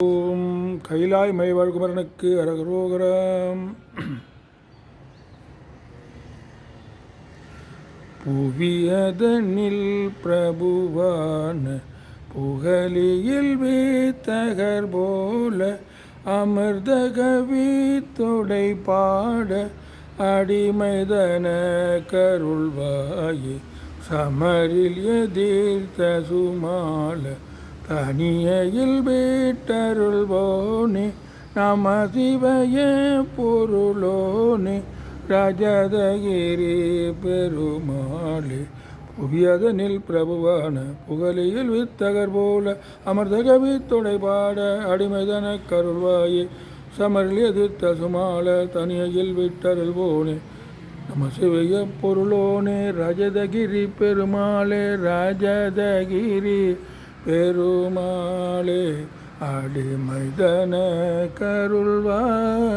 ஓம் கைலாய் மைவாழ் குமரனுக்கு அரகரோகரம். புவியதனில் பிரபுவான புகழியில் வீத்தகர் போல அமிர்த கவி தொடை பாட அடிமைதன கருள்வாயே சமரில் எதிர்த்த சுமால தனியில் வீட்டருள்வோனே நம சிவய பொருளோனே ராஜதகிரி பெருமாளே. புவியதனில் பிரபுவான புகழியில் வித்தகர் போல அமர்தகவி தொடைபாட அடிமைதன கருள்வாயே சமரில் எதிர்த்த சுமால தனியில் விட்டருள்வோனே நம சிவய பொருளோனே ராஜதகிரி பெருமாளே ராஜதகிரி பெருமாளே அடிமைதன கருள்வாய்.